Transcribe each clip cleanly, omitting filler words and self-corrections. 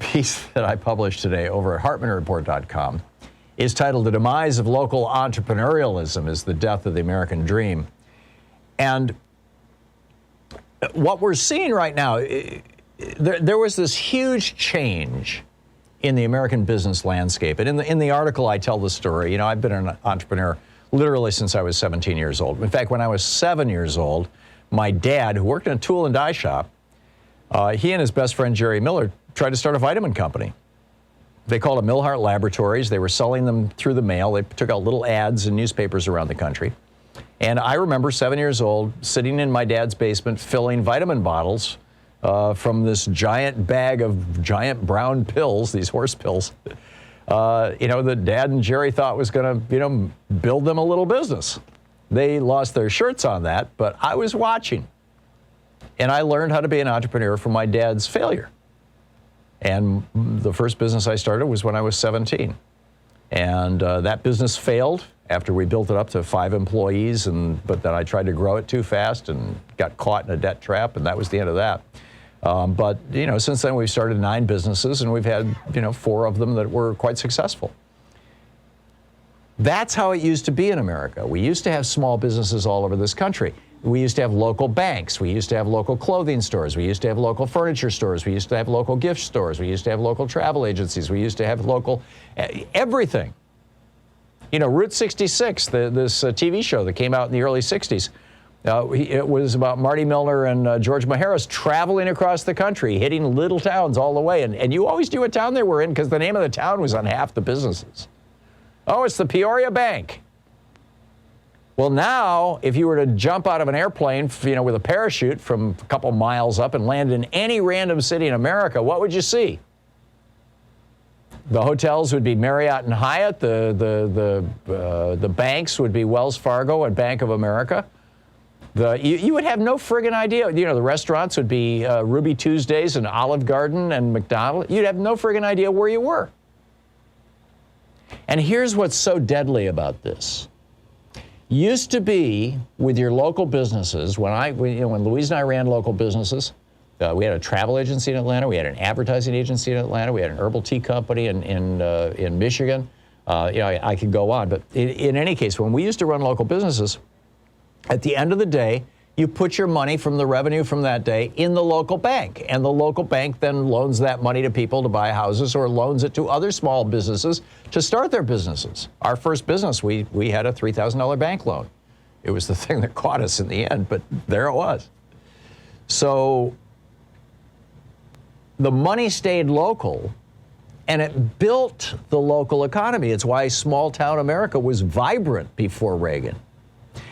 Piece that I published today over at HartmannReport.com is titled "The Demise of Local Entrepreneurialism is the Death of the American Dream." And what we're seeing right now, there was this huge change in the American business landscape. And in the article, I tell the story. You know, I've been an entrepreneur literally since I was 17 years old. In fact, when I was 7 years old, my dad, who worked in a tool and die shop, he and his best friend, Jerry Miller, tried to start a vitamin company. They called it Milhart Laboratories. They were selling them through the mail. They took out little ads in newspapers around the country. And I remember 7 years old, sitting in my dad's basement, filling vitamin bottles from this giant bag of giant brown pills, these horse pills, that Dad and Jerry thought was going to, build them a little business. They lost their shirts on that, but I was watching. And I learned how to be an entrepreneur from my dad's failure. And the first business I started was when I was 17. And that business failed after we built it up to 5 employees, but then I tried to grow it too fast and got caught in a debt trap, and that was the end of that. But since then we've started 9 businesses, and we've had 4 of them that were quite successful. That's how it used to be in America. We used to have small businesses all over this country. We used to have local banks. We used to have local clothing stores. We used to have local furniture stores. We used to have local gift stores. We used to have local travel agencies. We used to have local everything. Route 66, this TV show that came out in the early 60s, it was about Marty Milner and George Maharis traveling across the country, hitting little towns all the way. And you always knew what town they were in because the name of the town was on half the businesses. Oh, it's the Peoria Bank. Well, now, if you were to jump out of an airplane, with a parachute from a couple miles up and land in any random city in America, what would you see? The hotels would be Marriott and Hyatt. The banks would be Wells Fargo and Bank of America. You would have no friggin' idea. The restaurants would be Ruby Tuesdays and Olive Garden and McDonald's. You'd have no friggin' idea where you were. And here's what's so deadly about this. Used to be with your local businesses, when Louise and I ran local businesses, we had a travel agency in Atlanta, we had an advertising agency in Atlanta, we had an herbal tea company in Michigan. I could go on, but in any case, when we used to run local businesses, at the end of the day, you put your money from the revenue from that day in the local bank, and the local bank then loans that money to people to buy houses or loans it to other small businesses to start their businesses. Our first business, we had a $3,000 bank loan. It was the thing that caught us in the end, but there it was. So the money stayed local, and it built the local economy. It's why small town America was vibrant before Reagan.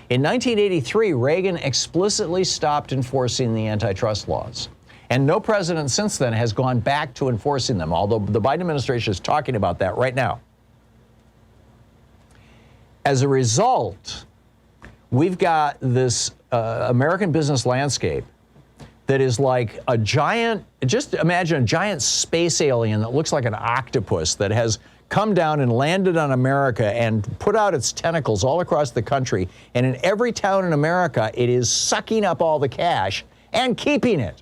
In 1983, Reagan explicitly stopped enforcing the antitrust laws. And no president since then has gone back to enforcing them, although the Biden administration is talking about that right now. As a result, we've got this American business landscape that is like a giant, just imagine a giant space alien that looks like an octopus that has come down and landed on America and put out its tentacles all across the country. And in every town in America, it is sucking up all the cash and keeping it.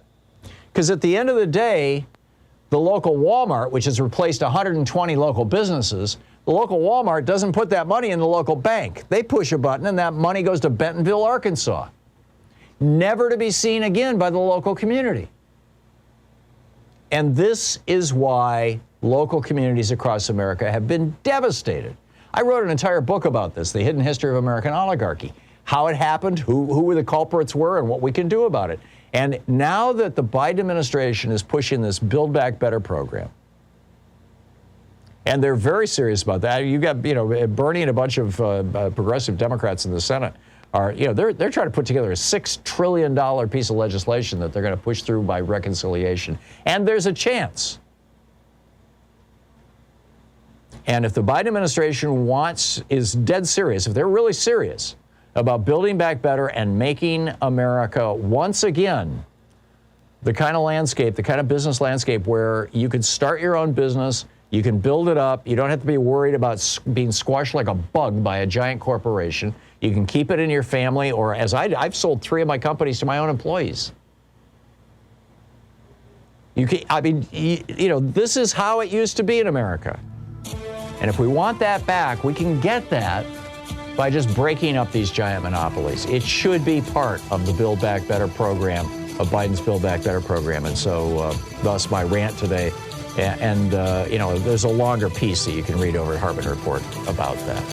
Because at the end of the day, the local Walmart, which has replaced 120 local businesses, the local Walmart doesn't put that money in the local bank. They push a button and that money goes to Bentonville, Arkansas, never to be seen again by the local community. And this is why local communities across America have been devastated. I wrote an entire book about this, The Hidden History of American Oligarchy, how it happened, who the culprits were, and what we can do about it. And now that the Biden administration is pushing this Build Back Better program, and they're very serious about that. You've got, Bernie and a bunch of progressive Democrats in the Senate are, they're trying to put together a $6 trillion piece of legislation that they're going to push through by reconciliation. And there's a chance. And if the Biden administration is dead serious, if they're really serious about building back better and making America once again the kind of landscape, the kind of business landscape where you can start your own business, you can build it up, you don't have to be worried about being squashed like a bug by a giant corporation, you can keep it in your family, or as I've sold 3 of my companies to my own employees. This is how it used to be in America. And if we want that back, we can get that by just breaking up these giant monopolies. It should be part of the Build Back Better program, of Biden's Build Back Better program. And so thus my rant today. And there's a longer piece that you can read over at Hartmann Report about that.